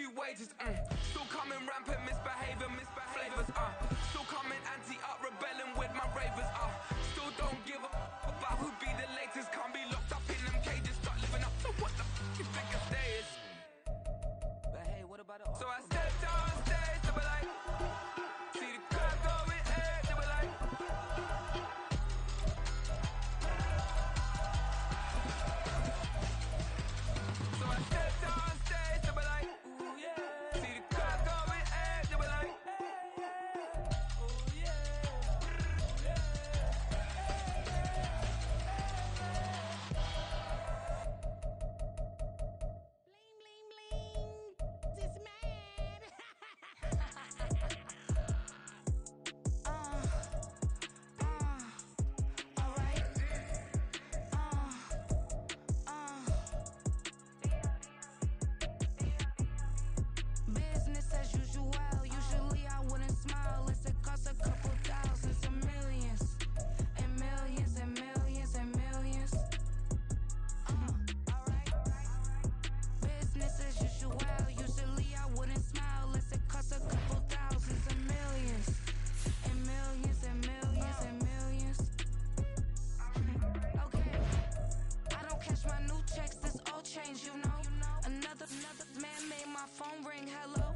new wages. Still coming rampant, misbehaving, flavors. Still coming anti-up, rebelling with my ravers. Still don't give a about who be the latest. Can't be locked up in them cages. Start living up to what the you think a day is. But hey, what about it? So I stepped on stage, they were like, see the crowd going air, they were like. So I stepped on stage, they were like, ooh yeah. See the crowd going air, they were like, ooh yeah. Business as usual. Usually I wouldn't smile unless it costs a couple thousands and millions. And millions and millions and millions. Alright. Business as usual. Usually I wouldn't smile unless it costs a couple thousands and millions. And millions and millions and millions. Okay. I don't cash my new checks, this old change, you know. Another man made my phone ring, hello.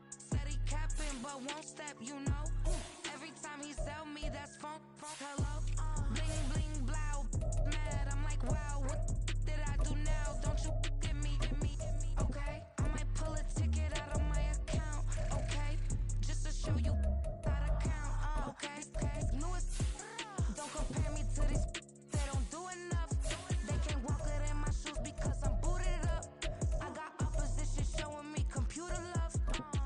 Said he capping but won't step, you know. Every time he sell me, that's phone, hello. Bling bling blow, mad, I'm like wow, what did I do now? Don't you get me, okay? I might pull a ticket out of my account, okay? Just to show you how to count, okay? Newest, don't compare me to these, they don't do enough. They can't walk it in my shoes because I'm booted up. I got opposition showing me computer love.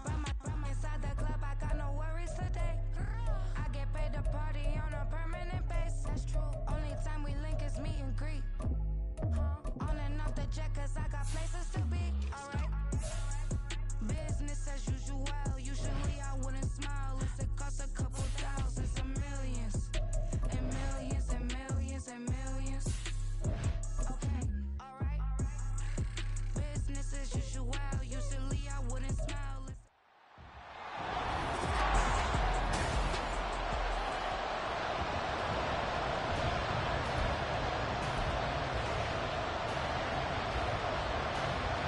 Ram inside the club, I got no worries today. I get paid to party on a permanent base. That's true. Only time we link is meet and greet. On and off the jet, cause I got places to be. Alright. Business as usual. Usually I wouldn't smile unless it costs a couple thousands and millions. And millions and millions and millions. Okay, alright. Business as usual. Usually I wouldn't smile.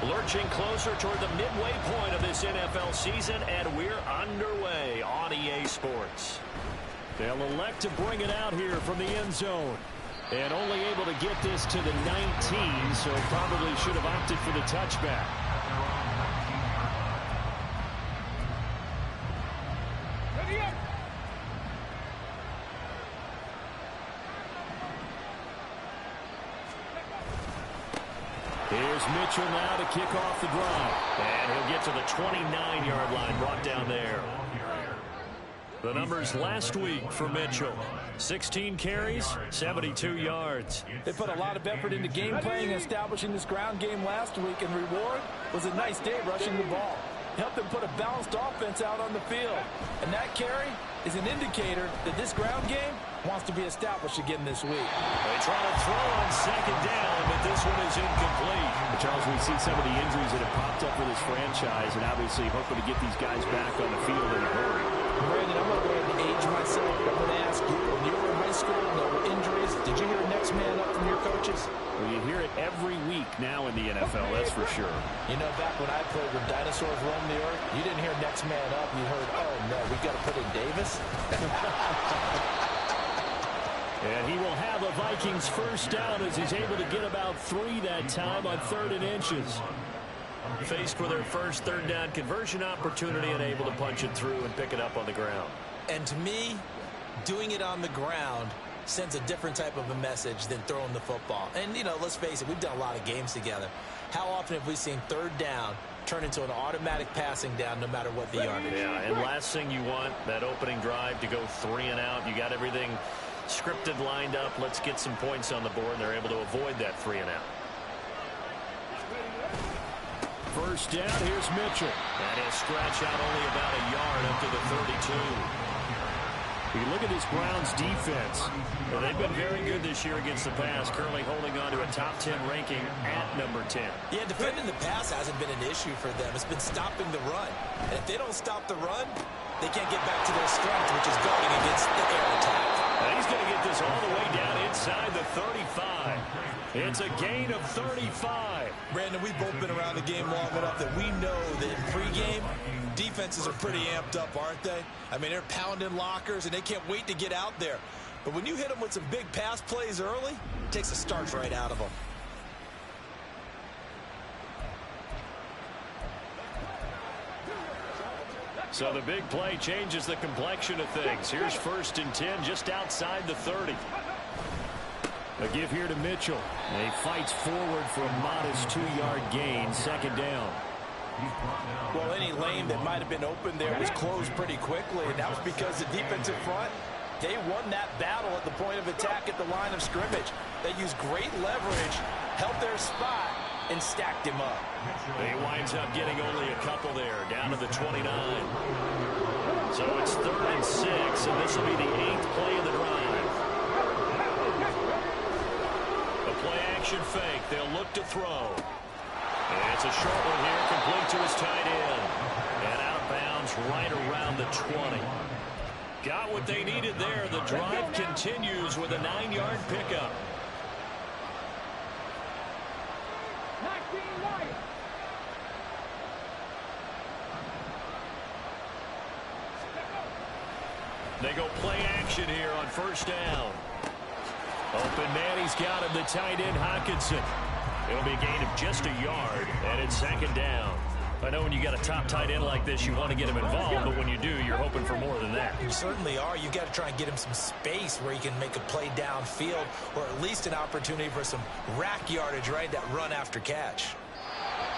Lurching closer toward the midway point of this NFL season, and we're underway on EA Sports. They'll elect to bring it out here from the end zone. And only able to get this to the 19, so probably should have opted for the touchback. Here's Mitchell now to kick off the drive. And he'll get to the 29-yard line, brought down there. The numbers last week for Mitchell. 16 carries, 72 yards. They put a lot of effort into game playing and establishing this ground game last week, and reward was a nice day rushing the ball. Helped them put a balanced offense out on the field. And that carry is an indicator that this ground game wants to be established again this week. They try to throw on second down, but this one is incomplete. Charles, we see some of the injuries that have popped up for this franchise, and obviously hoping to get these guys back on the field in a hurry. Brandon, I'm going to go ahead and age myself. I'm going to ask you, when you were in high school and there were injuries, did you hear next man up from your coaches? Well, you hear it every week now in the NFL, that's for sure. You know, back when I played with dinosaurs roamed the earth, you didn't hear next man up. You heard, oh, no, we got to put in Davis. And he will have a Vikings first down as he's able to get about 3 that time on 3rd and inches. Faced with their first third down conversion opportunity and able to punch it through and pick it up on the ground. And to me, doing it on the ground sends a different type of a message than throwing the football. And, you know, let's face it, we've done a lot of games together. How often have we seen third down turn into an automatic passing down no matter what the yardage? Yeah, and last thing you want, that opening drive to go 3 and out. You got everything scripted, lined up. Let's get some points on the board. They're able to avoid that 3 and out. First down, here's Mitchell. And he'll stretch out only about a yard up to the 32. You look at this Browns defense. They've been very good this year against the pass, currently holding on to a top 10 ranking at number 10. Yeah, defending the pass hasn't been an issue for them. It's been stopping the run. And if they don't stop the run, they can't get back to their strength, which is guarding against the air attack. And he's going to get this all the way down inside the 35. It's a gain of 35. Brandon, we've both been around the game long enough that we know that in pregame, defenses are pretty amped up, aren't they? I mean, they're pounding lockers, and they can't wait to get out there. But when you hit them with some big pass plays early, it takes the starch right out of them. So the big play changes the complexion of things. Here's 1st and 10 just outside the 30. A give here to Mitchell. And he fights forward for a modest 2-yard gain, 2nd down. Well, any lane that might have been open there was closed pretty quickly, and that was because the defensive front, they won that battle at the point of attack at the line of scrimmage. They used great leverage, held their spot, and stacked him up. He winds up getting only a couple there, down to the 29. So it's 3rd and 6, and this will be the 8th play of the drive. A play-action fake. They'll look to throw. And it's a short one here, complete to his tight end. And out of bounds right around the 20. Got what they needed there. The drive continues with a 9-yard pickup. They go play action here on 1st down. Open man, he's got him, the tight end Hockenson. It'll be a gain of just a yard, and it's 2nd down. I know when you got a top tight end like this, you want to get him involved, but when you do, you're hoping for more than that. You certainly are. You got to try and get him some space where he can make a play downfield, or at least an opportunity for some rack yardage, right? That run after catch.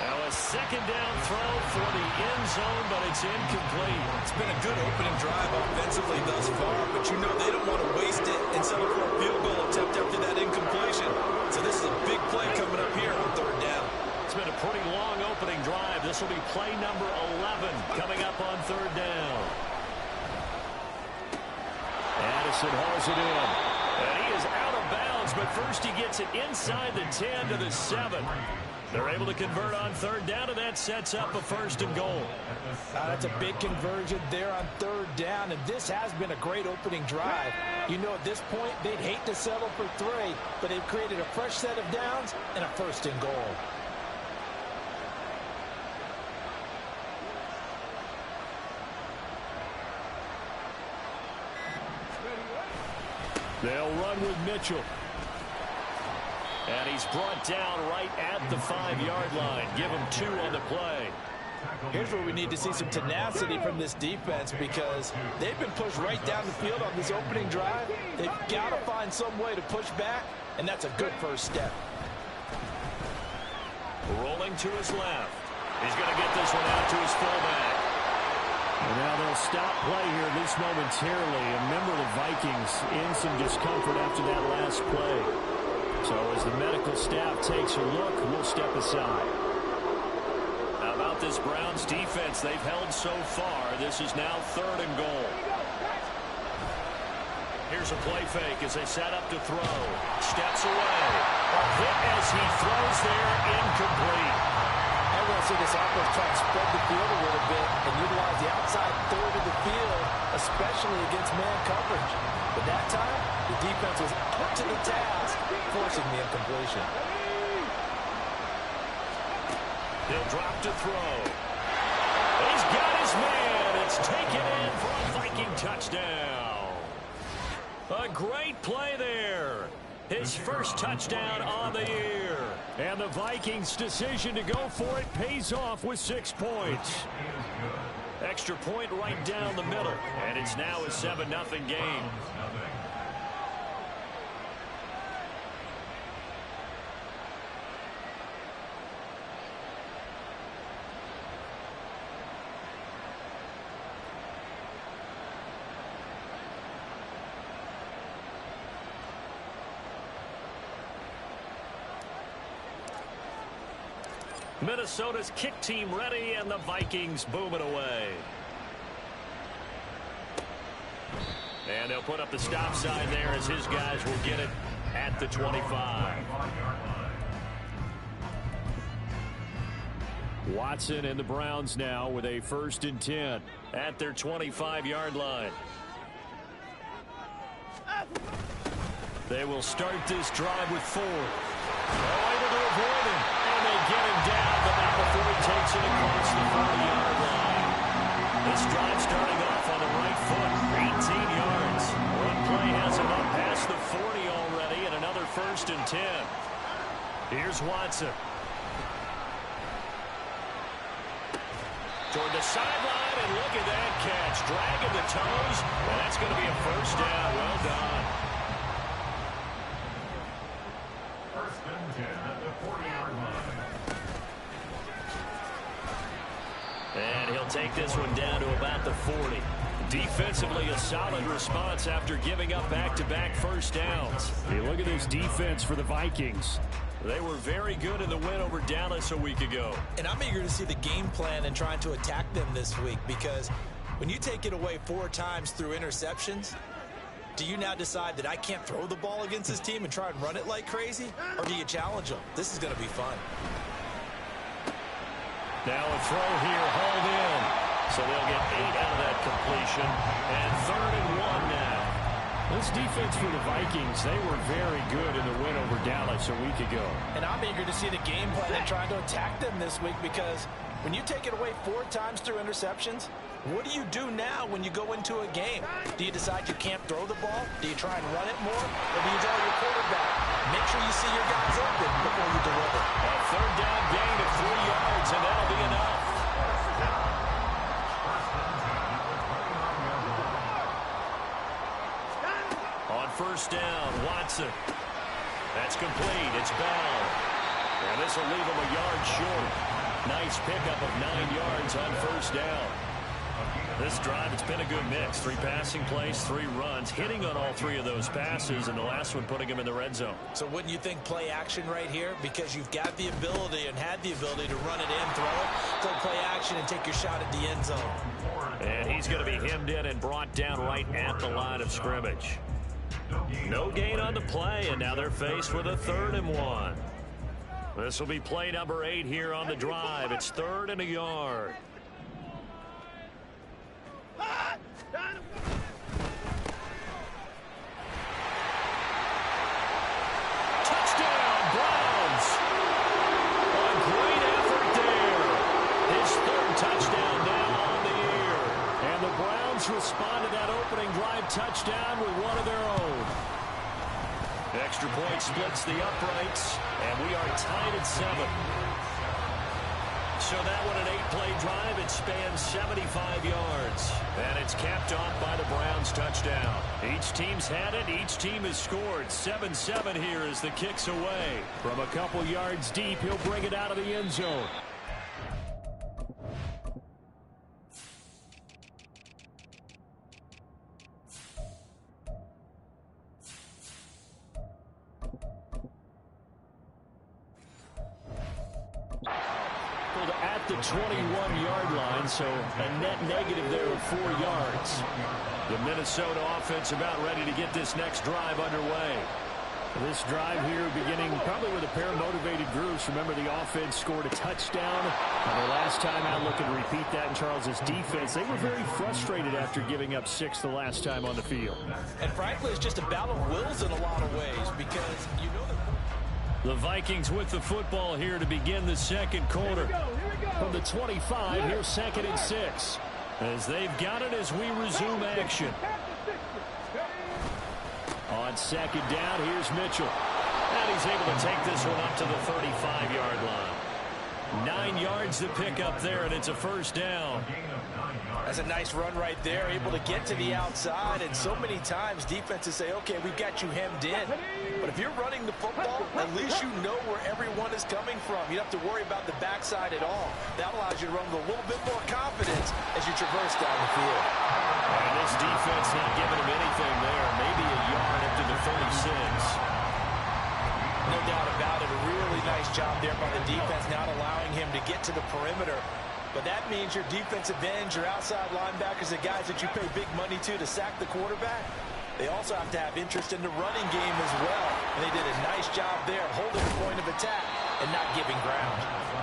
Now a 2nd down throw for the end zone, but it's incomplete. It's been a good opening drive offensively thus far, but you know they don't want to waste it and settle for a field goal attempt after that incompletion. So this is a big play coming up here on 3rd down. It's been a pretty long opening drive. This will be play number 11 coming up on 3rd down. Addison hauls it in. And he is out of bounds, but first he gets it inside the 10 to the 7. They're able to convert on 3rd down, and that sets up a 1st and goal. That's a big conversion there on 3rd down, and this has been a great opening drive. You know, at this point, they'd hate to settle for 3, but they've created a fresh set of downs and a 1st and goal. They'll run with Mitchell. And he's brought down right at the 5-yard line. Give him 2 on the play. Here's where we need to see some tenacity from this defense, because they've been pushed right down the field on this opening drive. They've got to find some way to push back, and that's a good first step. Rolling to his left. He's going to get this one out to his fullback. And now they'll stop play here, at least momentarily. And remember, the Vikings in some discomfort after that last play. So as the medical staff takes a look, we'll step aside. How about this Browns defense? They've held so far. This is now 3rd and goal. Here's a play fake as they set up to throw. Steps away. A hit as he throws there, incomplete. I want to see this offense try to spread the field a little bit and utilize the outside 3rd of the field, especially against man coverage. But that time, the defense was up to the task, forcing the incompletion. They'll drop to throw. He's got his man. It's taken in for a Viking touchdown. A great play there. His first touchdown on the year. And the Vikings' decision to go for it pays off with 6 points. Extra point right down the middle. And it's now a 7-0 game. Minnesota's kick team ready, and the Vikings boom it away. And they'll put up the stop sign there as his guys will get it at the 25. Watson and the Browns now with a 1st and 10 at their 25-yard line. They will start this drive with Ford. Able to avoid him. And they get him down, but not before he takes it across the 40-yard line. This drive starting off on the right foot. 18 yards. One play has him up past the 40 already, and another 1st and 10. Here's Watson. Toward the sideline, and look at that catch. Dragging the toes, and that's going to be a 1st down. Well done. 1st and 10 at the 40-yard line. And he'll take this one down to about the 40. Defensively, a solid response after giving up back-to-back 1st downs. Hey, look at this defense for the Vikings. They were very good in the win over Dallas a week ago. And I'm eager to see the game plan and trying to attack them this week, because when you take it away 4 times through interceptions, do you now decide that I can't throw the ball against this team and try and run it like crazy? Or do you challenge them? This is going to be fun. Now a throw here, hauled in. So they'll get 8 out of that completion. And 3rd and 1 now. This defense for the Vikings, they were very good in the win over Dallas a week ago. And I'm eager to see the game plan and trying to attack them this week, because when you take it away 4 times through interceptions, what do you do now when you go into a game? Do you decide you can't throw the ball? Do you try and run it more? Or do you tell your quarterback, make sure you see your guys open before you deliver? A 3rd down gain of 3 yards, and that'll be enough. On 1st down, Watson. That's complete. It's Bell. And this will leave him a yard short. Nice pickup of 9 yards on 1st down. This drive, it's been a good mix. 3 passing plays, 3 runs, hitting on all 3 of those passes, and the last one putting him in the red zone. So wouldn't you think play action right here? Because you've got the ability and had the ability to run it in, throw it, go play action, and take your shot at the end zone. And he's going to be hemmed in and brought down right at the line of scrimmage. No gain on the play, and now they're faced with a 3rd and 1. This will be play number 8 here on the drive. It's 3rd and a yard. Touchdown, Browns. A great effort there. His 3rd touchdown now on the year. And the Browns respond to that opening drive touchdown with one of their own. Extra point splits the uprights, and we are tied at 7. So that one, an 8-play drive. It spans 75 yards. And it's capped off by the Browns touchdown. Each team's had it. Each team has scored. 7-7 here as the kick's away. From a couple yards deep, he'll bring it out of the end zone. At the 21-yard line, so a net negative there of 4 yards. The Minnesota offense about ready to get this next drive underway. This drive here beginning probably with a pair of motivated groups. Remember, the offense scored a touchdown. And the last time out, looking to repeat that in Charles's defense. They were very frustrated after giving up 6 the last time on the field. And frankly, it's just a battle of wills in a lot of ways, because you know that the Vikings with the football here to begin the 2nd quarter. From the 25, here's 2nd and 6. As they've got it as we resume action. On 2nd down, here's Mitchell. And he's able to take this one up to the 35-yard line. 9 yards to pick up there, and it's a 1st down. That's a nice run right there, able to get to the outside, and so many times defenses say, okay, we've got you hemmed in. But if you're running the football, at least you know where everyone is coming from. You don't have to worry about the backside at all. That allows you to run with a little bit more confidence as you traverse down the field. And this defense not giving him anything there. Maybe a yard up to the 36. No doubt about it. A really nice job there by the defense, not allowing him to get to the perimeter But that means your defensive ends, your outside linebackers, the guys that you pay big money to sack the quarterback, they also have to have interest in the running game as well. And they did a nice job there holding the point of attack and not giving ground.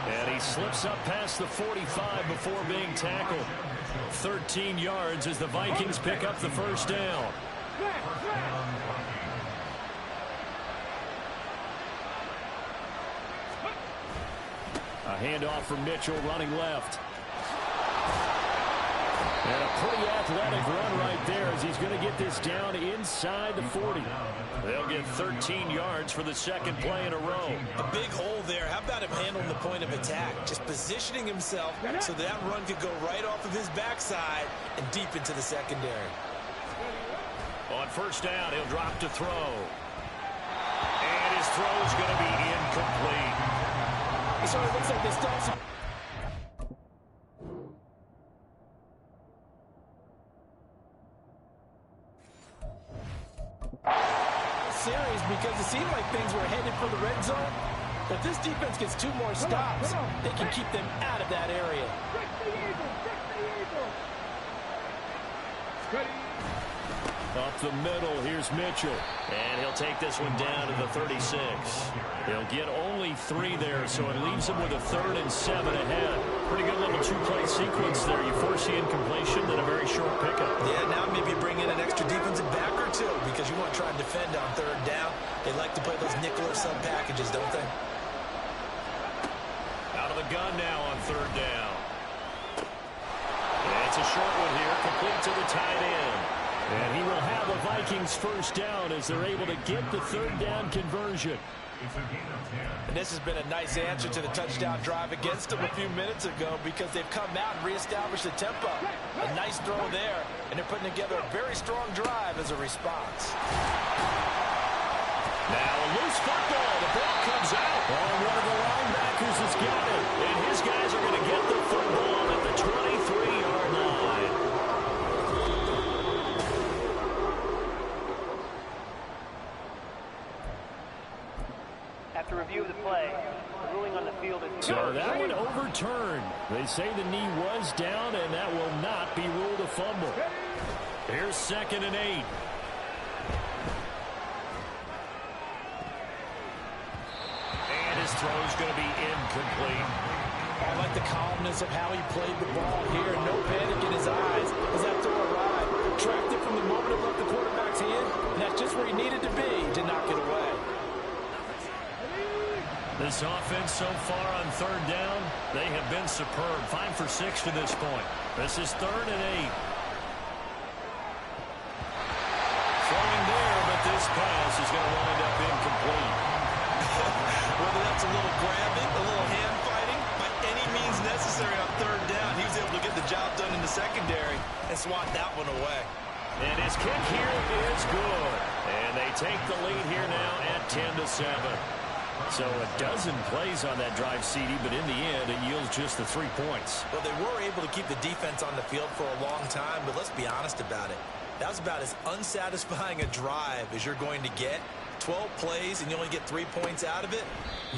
And he slips up past the 45 before being tackled. 13 yards as the Vikings pick up the first down. A handoff from Mitchell running left. And a pretty athletic run right there as he's going to get this down inside the 40. They'll get 13 yards for the second play in a row. A big hole there. How about him handling the point of attack? Just positioning himself so that run could go right off of his backside and deep into the secondary. On first down, he'll drop to throw. And his throw is going to be incomplete. So it looks like they still have some... series because it seemed like things were headed for the red zone. But if this defense gets 2 more stops, they can keep them out of that area. Up the middle, here's Mitchell. And he'll take this one down to the 36. He'll get only 3 there, so it leaves him with a 3rd and 7 ahead. Pretty good little 2-play sequence there. You force the incompletion, then a very short pickup. Yeah, now maybe bring in an extra defensive back or 2 because you want to try and defend on 3rd down. They like to play those nickel or sub packages, don't they? Out of the gun now on 3rd down. And it's a short one here, complete to the tight end. And he will have a Vikings first down as they're able to get the 3rd down conversion. And this has been a nice answer to the touchdown drive against them a few minutes ago because they've come out and reestablished the tempo. A nice throw there, and they're putting together a very strong drive as a response. Now a loose football. The ball comes out. One of the linebackers has got it. And his guys are going to get the football at the 23-yard line. After review of the play, the ruling on the field is... So that one overturned. They say the knee was down, and that will not be ruled a fumble. Here's 2nd and 8. And his throw's going to be incomplete. I like the calmness of how he played the ball here. No panic in his eyes as that throw arrived. Tracked it from the moment it left the quarterback's hand, and that's just where he needed to be to knock it away. This offense so far on 3rd down, they have been superb. 5 for 6 to this point. This is 3rd and 8. Throwing there, but this pass is going to wind up incomplete. Whether that's a little grabbing, a little hand fighting, by any means necessary on 3rd down, he was able to get the job done in the secondary and swat that one away. And his kick here is good. And they take the lead here now at 10-7. So a dozen plays on that drive, CD, but in the end, it yields just the 3 points. Well, they were able to keep the defense on the field for a long time, but let's be honest about it. That was about as unsatisfying a drive as you're going to get. 12 plays, and you only get 3 points out of it.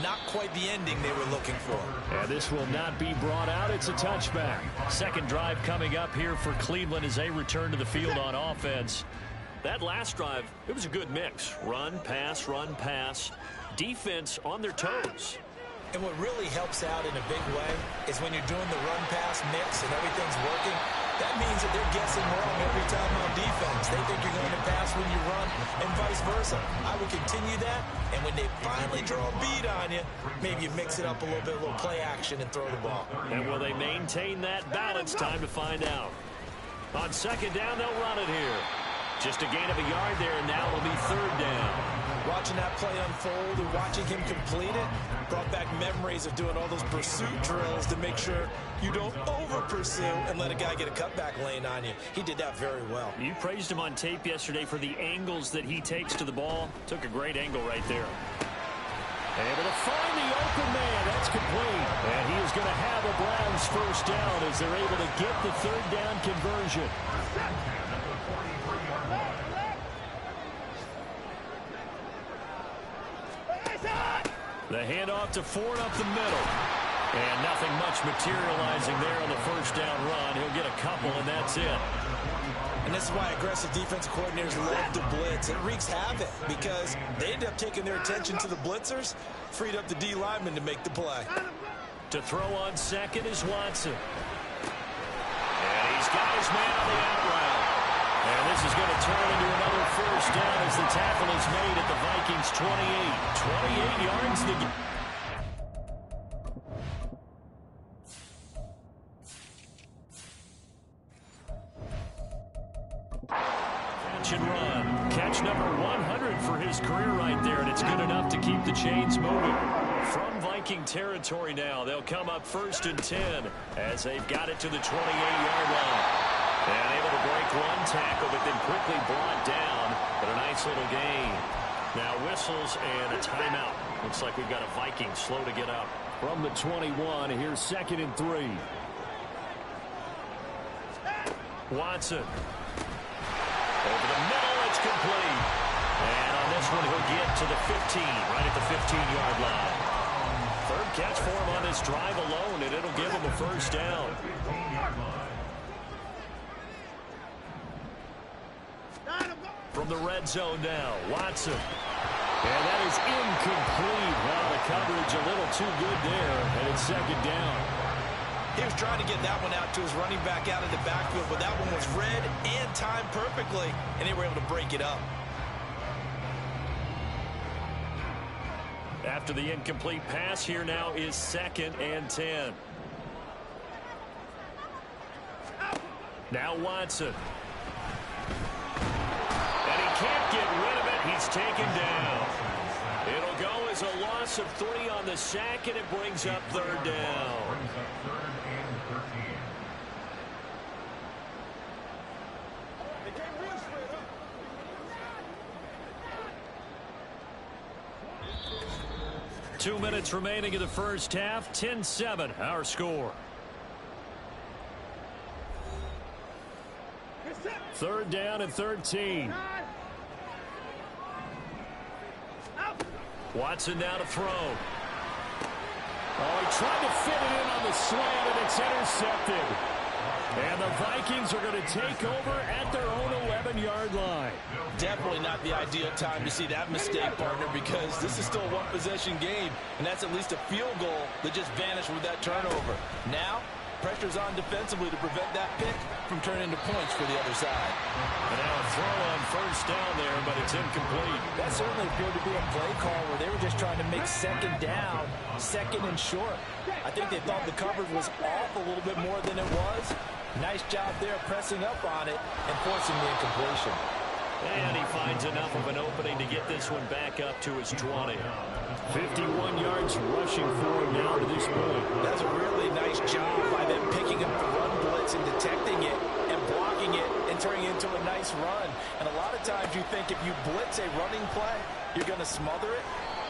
Not quite the ending they were looking for. And this will not be brought out. It's a touchback. Second drive coming up here for Cleveland as they return to the field on offense. That last drive, it was a good mix. Run, pass, run, pass. Defense on their toes. And what really helps out in a big way is when you're doing the run-pass mix and everything's working, that means that they're guessing wrong every time on defense. They think you're going to pass when you run and vice versa. I would continue that, and when they finally draw a bead on you, maybe you mix it up a little bit, a little play action, and throw the ball. And will they maintain that balance? Time to find out. On 2nd down, they'll run it here. Just a gain of a yard there, and now it'll be 3rd down. Watching that play unfold and watching him complete it brought back memories of doing all those pursuit drills to make sure you don't over-pursue and let a guy get a cutback lane on you. He did that very well. You praised him on tape yesterday for the angles that he takes to the ball. Took a great angle right there. Able to find the open man. That's complete. And he is going to have a Browns first down as they're able to get the 3rd down conversion. The handoff to Ford up the middle. And nothing much materializing there on the first down run. He'll get a couple, and that's it. And this is why aggressive defensive coordinators love to blitz. It wreaks havoc because they end up taking their attention to the blitzers, freed up the D lineman to make the play. To throw on second is Watson. And he's got his man on the out route. And this is going to turn into another first down as the tackle is made at the Vikings 28. 28 yards to get. Catch and run. Catch number 100 for his career right there, and it's good enough to keep the chains moving. From Viking territory now, they'll come up 1st and 10 as they've got it to the 28-yard line. And able to break one tackle, but then quickly brought down. But a nice little gain. Now whistles and a timeout. Looks like we've got a Viking slow to get up. From the 21, here's 2nd and 3. Watson. Over the middle, it's complete. And on this one, he'll get to the 15, right at the 15-yard line. Third catch for him on this drive alone, and it'll give him a first down. From the red zone now, Watson. And that is incomplete. Well, the coverage a little too good there, and it's 2nd down. He was trying to get that one out to his running back out of the backfield, but that one was read and timed perfectly, and they were able to break it up. After the incomplete pass, here now is 2nd and 10. Now Watson. And he can't get rid of it. He's taken down. It'll go as a loss of 3 on the sack, and it brings up 3rd down. 2 minutes remaining in the first half. 10-7, our score. 3rd down and 13. Watson now to throw. Oh, he tried to fit it in on the slant, and it's intercepted. And the Vikings are going to take over at their own 11-yard line. Definitely not the ideal time to see that mistake, partner, because this is still a one-possession game, and that's at least a field goal that just vanished with that turnover. Now, pressure's on defensively to prevent that pick from turning into points for the other side. And now a throw on first down there, but it's incomplete. That certainly appeared to be a play call where they were just trying to make 2nd down, 2nd and short. I think they thought the coverage was off a little bit more than it was. Nice job there pressing up on it and forcing the incompletion. And he finds enough of an opening to get this one back up to his 20. 51 yards rushing for him now to this point. That's a really nice job by them picking up the run blitz and detecting it and blocking it and turning it into a nice run. And a lot of times you think if you blitz a running play, you're going to smother it.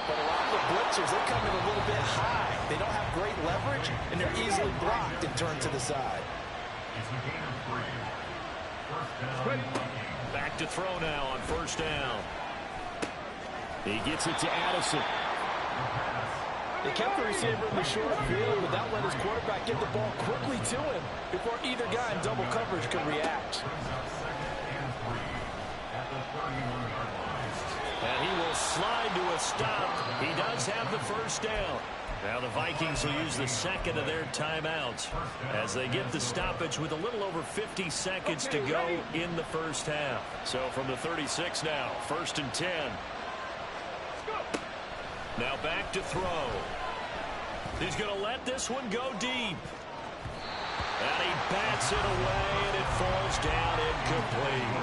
But a lot of the blitzers, they come in a little bit high. They don't have great leverage, and they're easily blocked and turned to the side. Back to throw now on first down. He gets it to Addison. They kept the receiver in the short field, but that let his quarterback get the ball quickly to him before either guy in double coverage could react. And he will slide to a stop. He does have the first down. Now the Vikings will use the 2nd of their timeouts as they get the stoppage with a little over 50 seconds to go in the first half. So from the 36 now, 1st and 10. Now back to throw. He's going to let this one go deep. And he bats it away, and it falls down incomplete.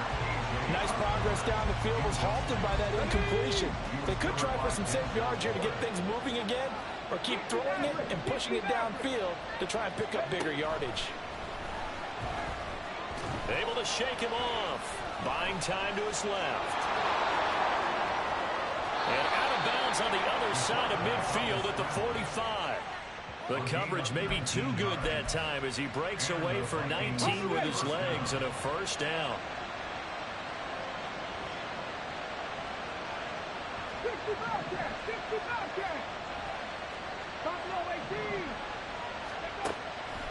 Nice progress down the field was halted by that incompletion. They could try for some safe yards here to get things moving again, or keep throwing it and pushing it downfield to try and pick up bigger yardage. Able to shake him off. Buying time to his left. And out of bounds on the other side of midfield at the 45. The coverage may be too good that time as he breaks away for 19 with his legs and a first down.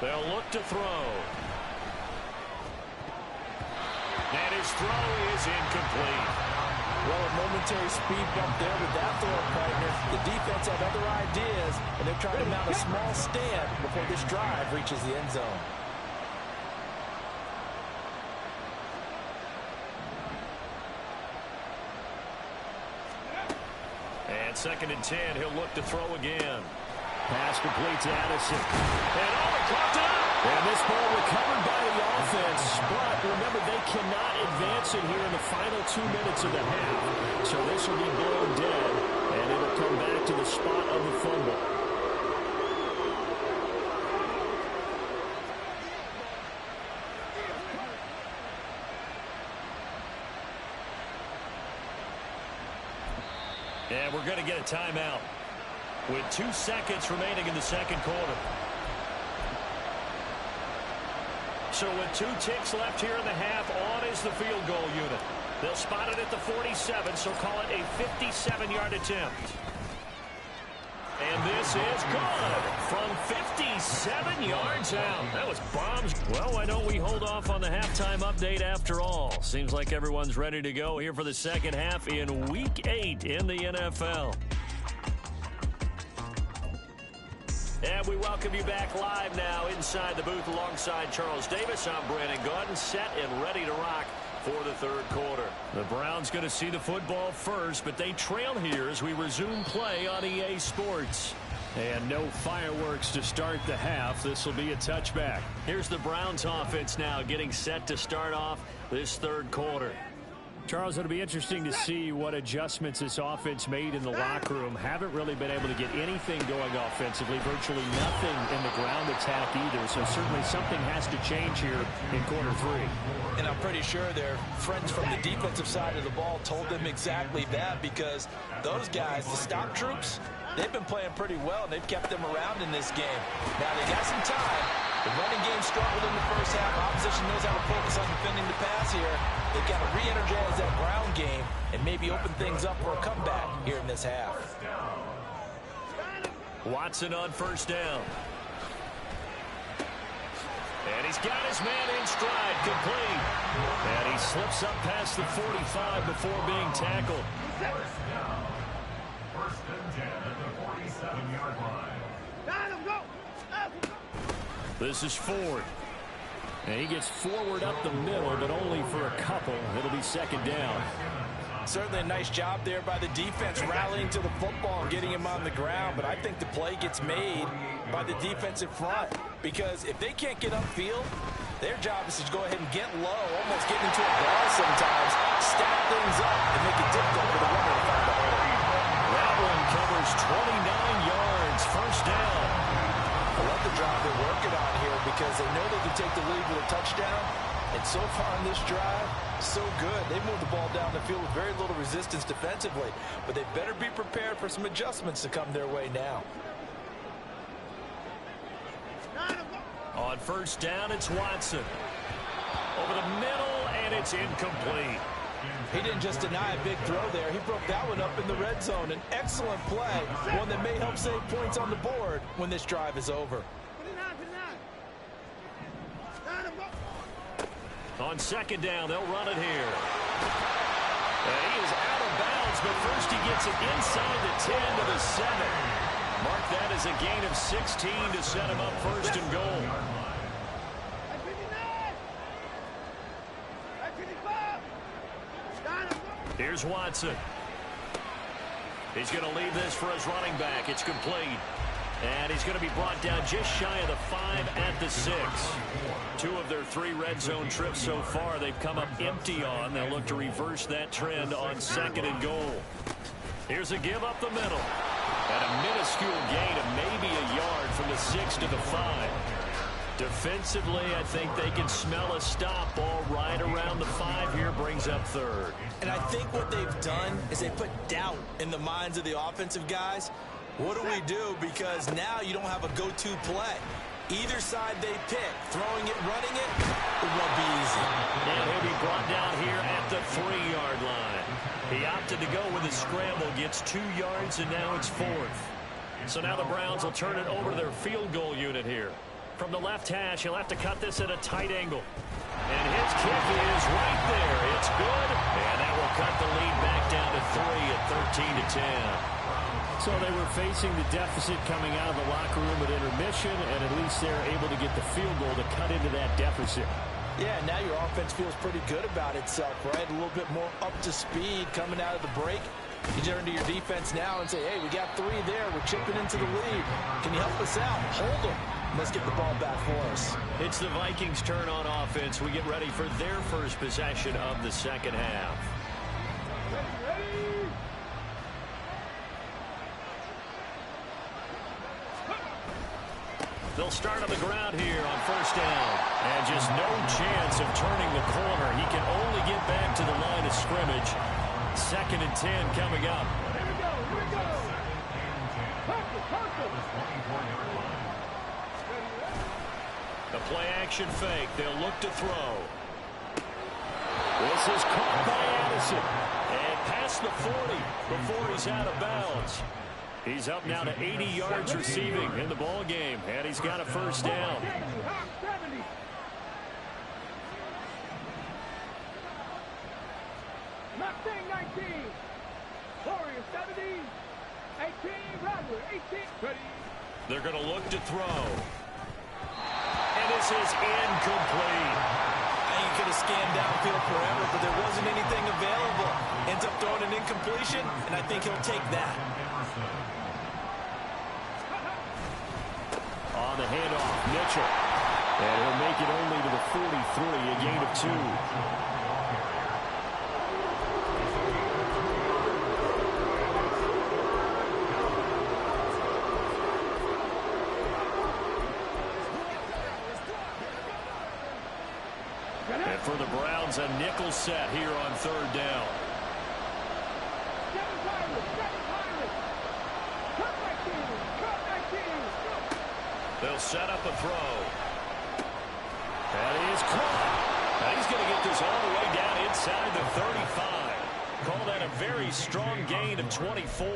They'll look to throw. And his throw is incomplete. Well, a momentary speed bump there with that throw partner. The defense had other ideas, and they're trying to mount a small stand before this drive reaches the end zone. And 2nd and 10, he'll look to throw again. Pass complete to Addison. And he caught it up. And this ball recovered by the offense. But remember, they cannot advance it here in the final 2 minutes of the half. So this will be blown dead, and it'll come back to the spot of the fumble. And we're going to get a timeout with 2 seconds remaining in the second quarter. So with 2 ticks left here in the half, on is the field goal unit. They'll spot it at the 47, so call it a 57-yard attempt. And this is good from 57 yards out. That was bombs. Well, why don't we hold off on the halftime update after all? Seems like everyone's ready to go here for the second half in Week 8 in the NFL. And we welcome you back live now inside the booth alongside Charles Davis. I'm Brandon Gaudin, set and ready to rock for the third quarter. The Browns going to see the football first, but they trail here as we resume play on EA Sports. And no fireworks to start the half. This will be a touchback. Here's the Browns offense now getting set to start off this third quarter. Charles, it'll be interesting to see what adjustments this offense made in the locker room. Haven't really been able to get anything going offensively, virtually nothing in the ground attack either. So certainly something has to change here in quarter 3. And I'm pretty sure their friends from the defensive side of the ball told them exactly that, because those guys, the stock troops, they've been playing pretty well, and they've kept them around in this game. Now they got some time. The running game struggled in the first half. Opposition knows how to focus on defending the pass here. They've got to re-energize that ground game and maybe open things up for a comeback here in this half. Watson on first down. And he's got his man in stride, complete. And he slips up past the 45 before being tackled. First and 10 at the 47-yard line. This is Ford. And he gets forward up the middle, but only for a couple. It'll be second down. Certainly a nice job there by the defense rallying to the football and getting him on the ground, but I think the play gets made by the defensive front, because if they can't get upfield, their job is to go ahead and get low, almost get into a ball sometimes, stack things up, and make it difficult for the runner to find the hole. That one covers 29 yards, first down. I love the drive they're working on here, because they know they can take the lead with a touchdown. And so far on this drive, so good. They moved the ball down the field with very little resistance defensively. But they better be prepared for some adjustments to come their way now. On first down, it's Watson. Over the middle, and it's incomplete. He didn't just deny a big throw there. He broke that one up in the red zone. An excellent play, one that may help save points on the board when this drive is over. On second down, they'll run it here. And he is out of bounds, but first he gets it inside the 10 to the 7. Mark that as a gain of 16 to set him up first and goal. Here's Watson. He's going to leave this for his running back. It's complete. And he's going to be brought down just shy of the 5 at the 6. 2 of their 3 red zone trips so far they've come up empty on. They'll look to reverse that trend on second and goal. Here's a give up the middle. And a minuscule gain of maybe a yard from the 6 to the 5. Defensively, I think they can smell a stop ball right around the 5 here, brings up third. And I think what they've done is they put doubt in the minds of the offensive guys. What do we do? Because now you don't have a go-to play. Either side they pick, throwing it, running it, it won't be easy. And he'll be brought down here at the 3-yard line. He opted to go with a scramble, gets 2 yards, and now it's 4th. So now the Browns will turn it over to their field goal unit here. From the left hash, he'll have to cut this at a tight angle. And his kick is right there. It's good. And that will cut the lead back down to 3 at 13-10. So they were facing the deficit coming out of the locker room at intermission, and at least they're able to get the field goal to cut into that deficit. Yeah, now your offense feels pretty good about itself, right? A little bit more up to speed coming out of the break. You turn to your defense now and say, hey, we got 3 there. We're chipping into the lead. Can you help us out? Hold them. Let's get the ball back for us. It's the Vikings' turn on offense. We get ready for their first possession of the second half. They'll start on the ground here on first down. And just no chance of turning the corner. He can only get back to the line of scrimmage. 2nd and 10 coming up. Here we go. The play action fake. They'll look to throw. This is caught by Addison. And past the 40 before he's out of bounds. He's up now to 80 yards receiving in the ball game, and he's got a first down. Mustang 19, Warrior 70, 18, Rattler 18. They're going to look to throw. And this is incomplete. You could have scanned downfield forever, but there wasn't anything available. Ends up throwing an incompletion, and I think he'll take that. On the handoff, Mitchell. And he'll make it only to the 43, a gain of 2. And for the Browns, a nickel set here on 3rd down. They'll set up a throw. That is caught. Now he's going to get this all the way down inside the 35. Call that a very strong gain of 24.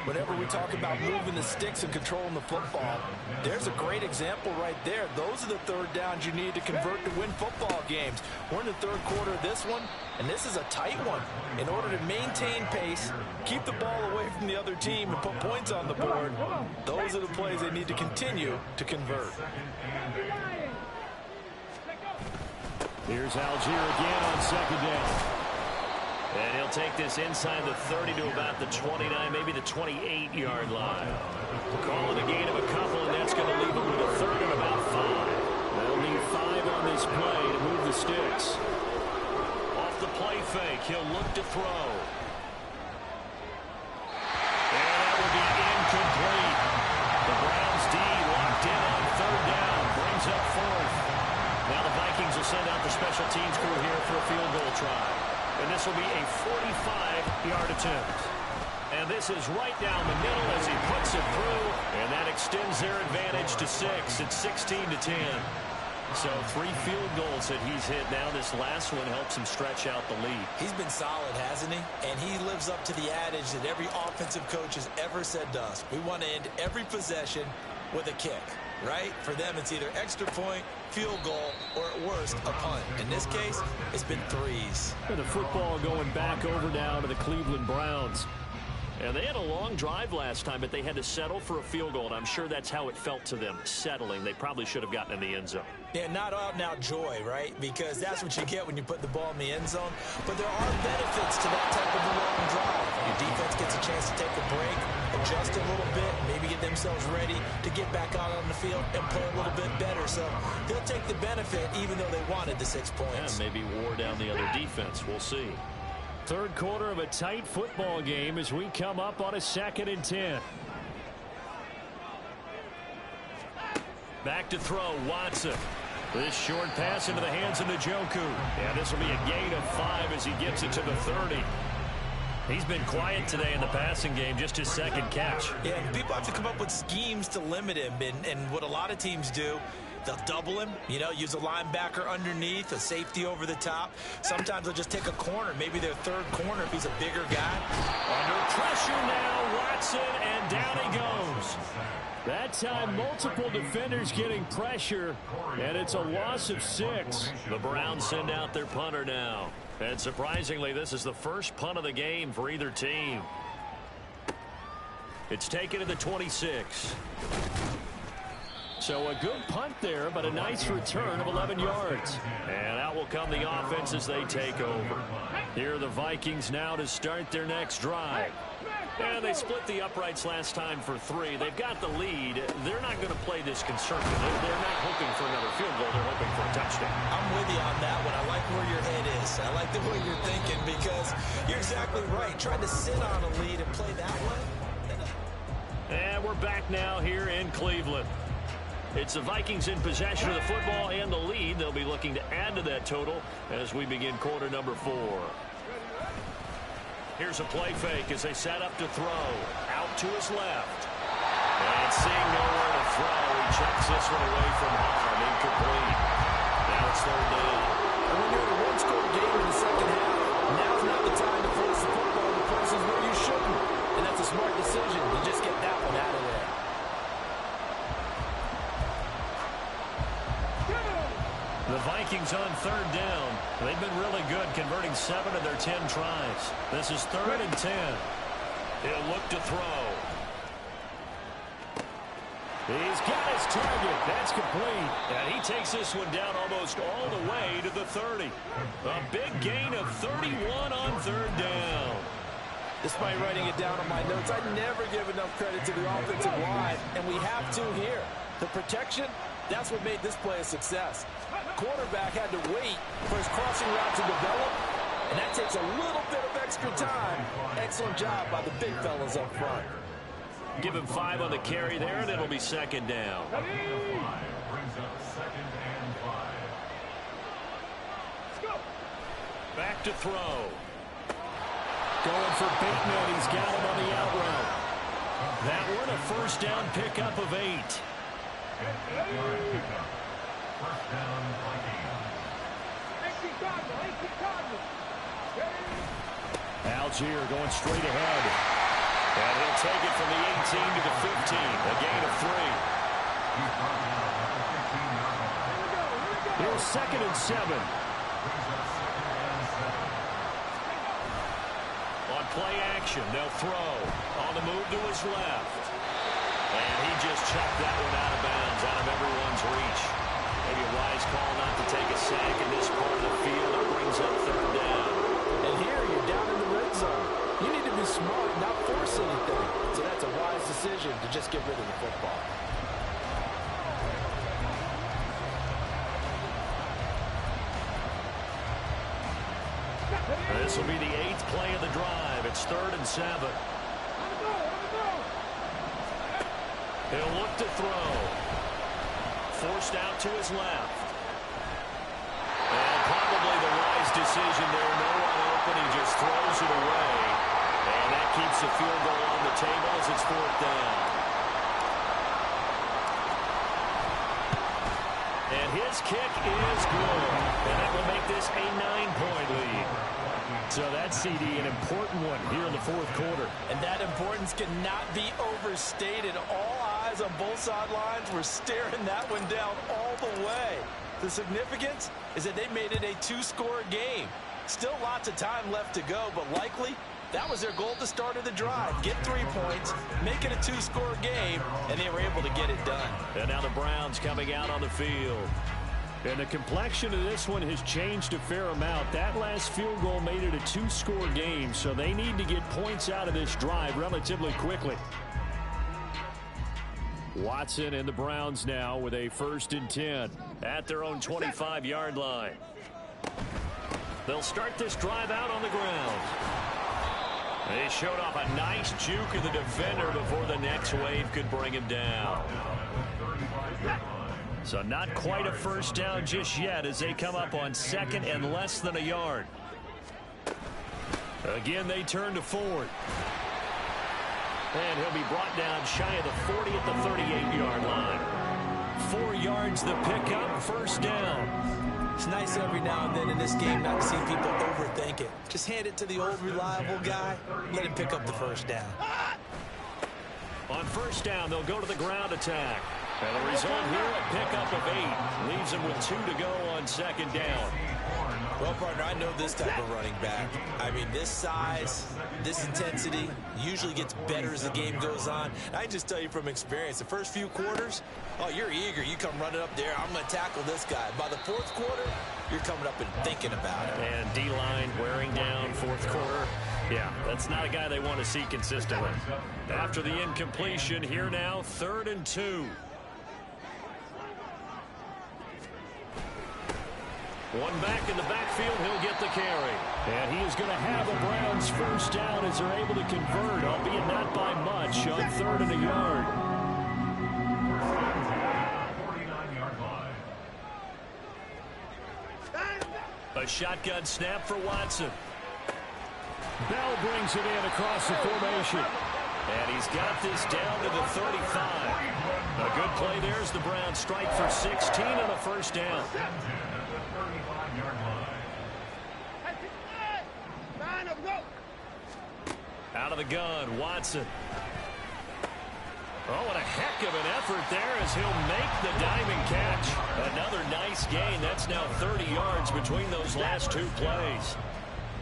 Whenever we talk about moving the sticks and controlling the football, there's a great example right there. Those are the 3rd downs you need to convert to win football games. We're in the 3rd quarter of this one, and this is a tight one. In order to maintain pace, keep the ball away from the other team, and put points on the board, those are the plays they need to continue to convert. Here's Algier again on 2nd down. And he'll take this inside the 30 to about the 29, maybe the 28-yard line. Calling a gain of a couple, and that's going to leave him with a 3rd and about 5. They'll need 5 on this play to move the sticks. Off the play fake, he'll look to throw. And that will be incomplete. The Browns D locked in on 3rd down, brings up 4th. Now the Vikings will send out the special teams crew here for a field goal try. And this will be a 45-yard attempt. And this is right down the middle as he puts it through. And that extends their advantage to 6. It's 16-10. So 3 field goals that he's hit now. This last one helps him stretch out the lead. He's been solid, hasn't he? And he lives up to the adage that every offensive coach has ever said to us. We want to end every possession with a kick, right? For them, it's either extra point, field goal, or at worst, a punt. In this case, it's been 3s. And the football going back over now to the Cleveland Browns. And they had a long drive last time, but they had to settle for a field goal, and I'm sure that's how it felt to them, settling. They probably should have gotten in the end zone. Yeah, not out-and-out joy, right? Because that's what you get when you put the ball in the end zone. But there are benefits to that type of a long drive. Your defense gets a chance to take a break, adjust a little bit, maybe get themselves ready to get back out on the field and play a little bit better. So they'll take the benefit even though they wanted the 6 points. Yeah, maybe wore down the other defense. We'll see. 3rd quarter of a tight football game as we come up on a 2nd and 10. Back to throw, Watson. This short pass into the hands of Njoku. And this will be a gain of 5 as he gets it to the 30. He's been quiet today in the passing game, just his 2nd catch. Yeah, people have to come up with schemes to limit him, and what a lot of teams do They'll double him, use a linebacker underneath, a safety over the top. Sometimes they'll just take a corner, maybe their third corner if he's a bigger guy. Under pressure now, Watson, and down he goes. That time, multiple defenders getting pressure, and it's a loss of 6. The Browns send out their punter now. And surprisingly, this is the first punt of the game for either team. It's taken to the 26. So a good punt there, but a nice return of 11 yards. And out will come the offense as they take over. Here are the Vikings now to start their next drive. And they split the uprights last time for 3. They've got the lead. They're not going to play this conservative. They're not hoping for another field goal. They're hoping for a touchdown. I'm with you on that one. I like where your head is. I like the way you're thinking because you're exactly right. Trying to sit on a lead and play that way. And we're back now here in Cleveland. It's the Vikings in possession of the football and the lead. They'll be looking to add to that total as we begin quarter number 4. Here's a play fake as they set up to throw. Out to his left. And seeing nowhere to throw, he checks this one away from harm. Incomplete. Now it's third down. And when you're in a one-score game in the second half, now's not the time to force the football in places where you shouldn't. And that's a smart decision to just get that one out of there. The Vikings on third down. They've been really good, converting 7 of their 10 tries. This is 3rd and 10. He'll look to throw. He's got his target. That's complete. And he takes this one down almost all the way to the 30. A big gain of 31 on third down. Despite writing it down on my notes, I never give enough credit to the offensive line, and we have to here. The protection, that's what made this play a success. Quarterback had to wait for his crossing route to develop, and that takes a little bit of extra time. Excellent job by the big fellas up front. Give him 5 on the carry there, and it'll be second down. Back to throw. Going for Bateman. He's got him on the out route. That one a first down pickup of 8. Algier going straight ahead. And he'll take it from the 18 to the 15. A gain of 3. Here's 2nd and 7. On play action, they'll throw. On the move to his left. And he just chucked that one out of bounds, out of everyone's reach. Maybe a wise call not to take a sack in this part of the field. It brings up third down. And here you're down in the red zone. You need to be smart, not force anything. So that's a wise decision to just get rid of the football. This will be the 8th play of the drive. It's 3rd and 7. He'll look to throw. Forced out to his left. And probably the wise decision there. No one open. He just throws it away. And that keeps the field goal on the table as it's 4th down. And his kick is good. And that will make this a 9-point lead. So that's, CD, an important one here in the 4th quarter. And that importance cannot be overstated. All eyes on both sidelines were staring that one down all the way. The significance is that they made it a 2-score game. Still lots of time left to go, but likely that was their goal at the start of the drive. Get 3 points, make it a 2-score game, and they were able to get it done. And now the Browns coming out on the field. And the complexion of this one has changed a fair amount. That last field goal made it a 2-score game, so they need to get points out of this drive relatively quickly. Watson and the Browns now with a 1st and 10 at their own 25-yard line. They'll start this drive out on the ground. They showed off a nice juke of the defender before the next wave could bring him down. So not quite a first down just yet as they come up on 2nd and less than a yard. Again, they turn to Ford. And he'll be brought down shy of the 40 at the 38-yard line. 4 yards the pickup, first down. It's nice every now and then in this game not to see people overthink it. Just hand it to the old reliable guy, let him pick up the first down. On first down, they'll go to the ground attack. And the result here, a pickup of 8. Leaves them with 2 to go on second down. Well, partner, I know this type of running back. I mean, this size, this intensity usually gets better as the game goes on. I just tell you from experience, the first few quarters, oh, you're eager. You come running up there, I'm going to tackle this guy. By the fourth quarter, you're coming up and thinking about it. And D-line wearing down fourth quarter. Yeah, that's not a guy they want to see consistently. After the incompletion, here now, 3rd and 2. One back in the backfield, he'll get the carry. And he is going to have the Browns first down as they're able to convert, albeit not by much, on 3rd and a yard. 49-yard line. A shotgun snap for Watson. Bell brings it in across the formation. And he's got this down to the 35. A good play there as the Browns strike for 16 and a first down. Out of the gun, Watson. Oh, and a heck of an effort there as he'll make the diamond catch. Another nice gain. That's now 30 yards between those last 2 plays.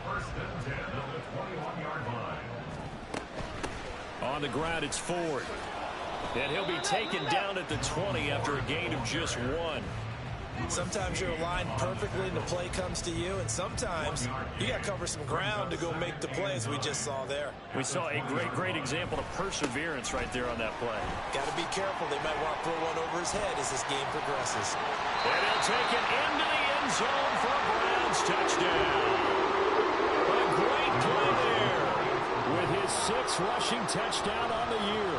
First and 10 at the 21-yard line. On the ground, it's Ford. And he'll be taken down at the 20 after a gain of just 1. Sometimes you're aligned perfectly and the play comes to you, and sometimes you got to cover some ground to go make the plays we just saw there. We saw a great example of perseverance right there on that play. Got to be careful. They might want to throw one over his head as this game progresses. And he'll take it into the end zone for a Browns touchdown. A great play there with his 6th rushing touchdown on the year.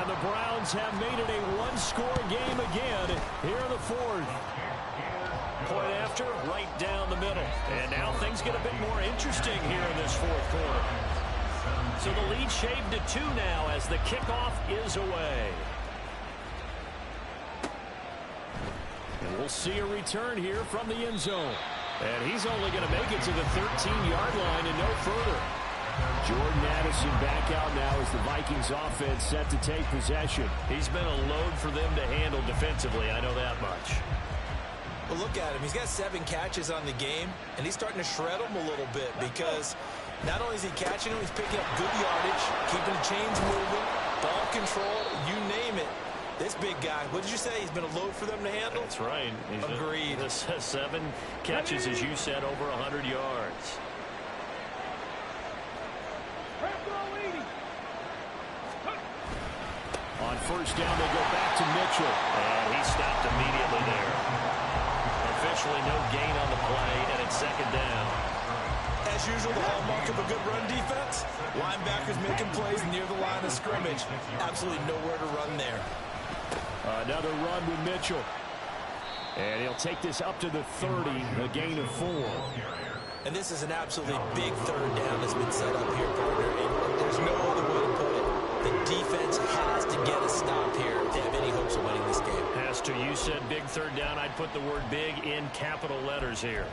And the Browns have made it a 1-score game again here in the 4th. Point after, right down the middle. And now things get a bit more interesting here in this 4th quarter. So the lead shaved to 2 now as the kickoff is away. And we'll see a return here from the end zone. And he's only going to make it to the 13-yard line and no further. Jordan Addison back out now as the Vikings offense set to take possession. He's been a load for them to handle defensively, I know that much. Well, look at him. He's got 7 catches on the game, and he's starting to shred them a little bit because not only is he catching them, he's picking up good yardage, keeping the chains moving, ball control, you name it. This big guy, what did you say? He's been a load for them to handle? That's right. Agreed. 7 catches, as you said, over 100 yards. On first down, they go back to Mitchell. And he stopped immediately there. Officially no gain on the play, and it's 2nd down. As usual, the hallmark of a good run defense, linebackers making plays near the line of scrimmage. Absolutely nowhere to run there. Another run with Mitchell. And he'll take this up to the 30, a gain of 4. And this is an absolutely big 3rd down that's been set up here, partner. And there's no other way to put it. The defense has to get a stop here to have any hopes of winning this game. Has to. You said big 3rd down. I'd put the word big in capital letters here.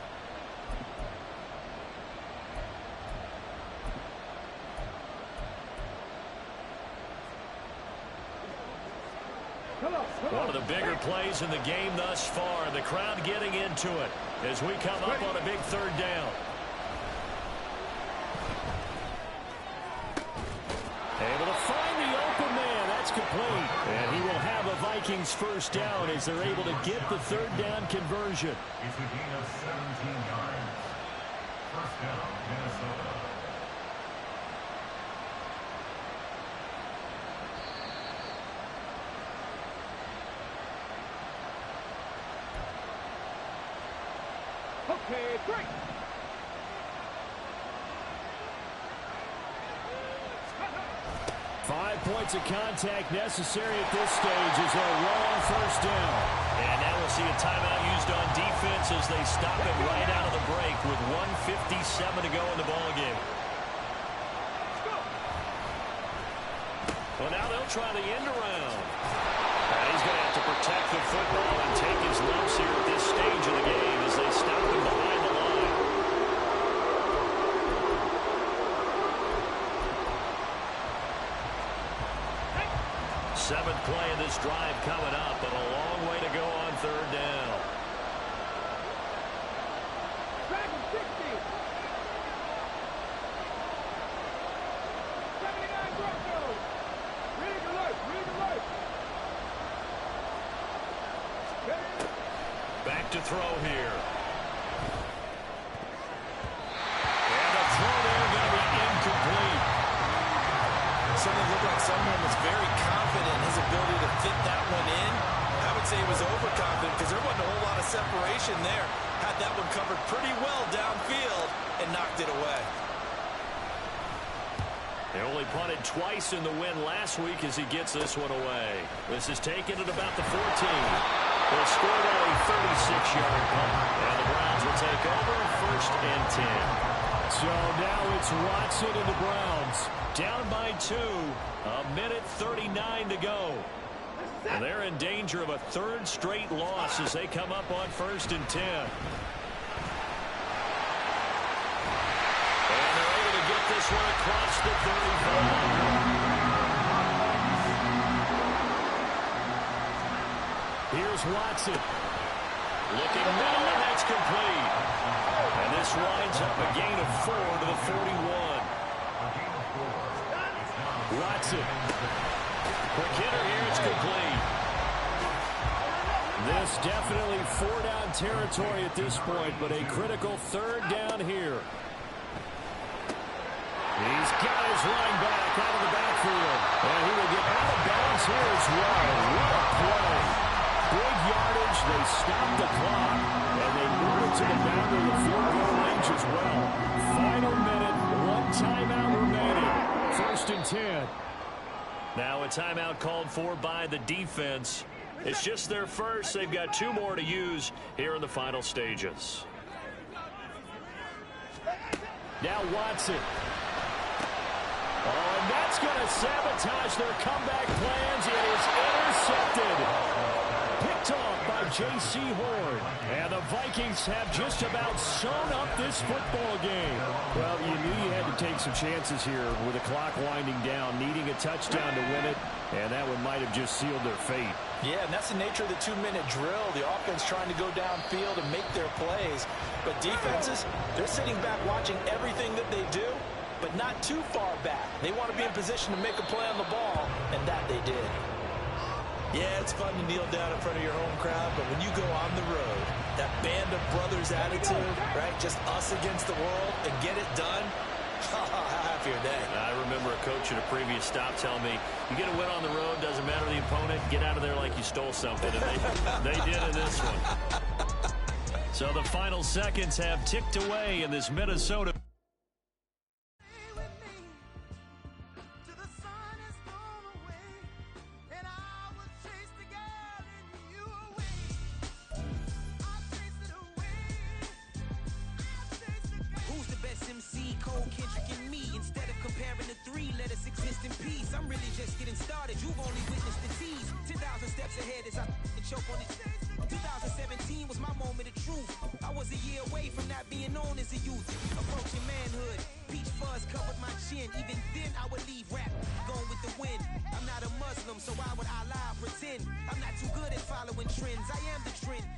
One of the bigger plays in the game thus far. The crowd getting into it as we come up on a big 3rd down. Able to find the open man. That's complete. And he will have a Vikings first down as they're able to get the 3rd down conversion. It's a gain of 17 yards. First down, Minnesota. Okay, great. 5 points of contact necessary at this stage as they'll roll on first down. And now we'll see a timeout used on defense as they stop it right out of the break with 1:57 to go in the ballgame. Well, now they'll try the end around. And he's going to have to protect the football and take his lumps here at this stage of the game as they stop him behind the line. Seventh play of this drive coming up, but a long way to go on third down. Back to throw here. And the throw there going to be incomplete. Something looked like someone was very confident in his ability to fit that one in. I would say he was overconfident because there wasn't a whole lot of separation there. Had that one covered pretty well downfield and knocked it away. They only punted twice in the win last week as he gets this one away. This is taken at about the 14. They'll score a 36-yard punt. And the Browns will take over first and 10. So now it's Watson and the Browns. Down by 2. A minute 39 to go. And they're in danger of a third straight loss as they come up on first and 10. And they're able to get this one across the 35. Here's Watson. Looking middle, and that's complete. And this winds up a gain of 4 to the 41. Watson. Quick hitter here, it's complete. This definitely 4-down territory at this point, but a critical third down here. He's got his line back out of the backfield. And he will get out of bounds here as well. What a play. Big yardage. They stop the clock. And they move it to the boundary of field goal range as well. Final minute. 1 timeout remaining. First and 10. Now a timeout called for by the defense. It's just their first. They've got 2 more to use here in the final stages. Now Watson. Oh, and that's going to sabotage their comeback plans. It is intercepted. Picked off by J.C. Horn. And the Vikings have just about sewn up this football game. Well, you knew you had to take some chances here with the clock winding down, needing a touchdown to win it, and that one might have just sealed their fate. Yeah, and that's the nature of the 2-minute drill. The offense trying to go downfield and make their plays. But defenses, they're sitting back watching everything that they do, but not too far back. They want to be in position to make a play on the ball, and that they did. Yeah, it's fun to kneel down in front of your home crowd, but when you go on the road, that band of brothers attitude, right, just us against the world, and get it done, how happy are they? I remember a coach at a previous stop telling me, you get a win on the road, doesn't matter the opponent, get out of there like you stole something, and they did in this one. So the final seconds have ticked away in this Minnesota. You've only witnessed the tease. 10,000 steps ahead as I choke on it. 2017 was my moment of truth. I was a year away from not being known as a youth. Approaching manhood. Peach fuzz covered my chin. Even then I would leave rap going with the wind. I'm not a Muslim, so why would Allah pretend? I'm not too good at following trends. I am the trend.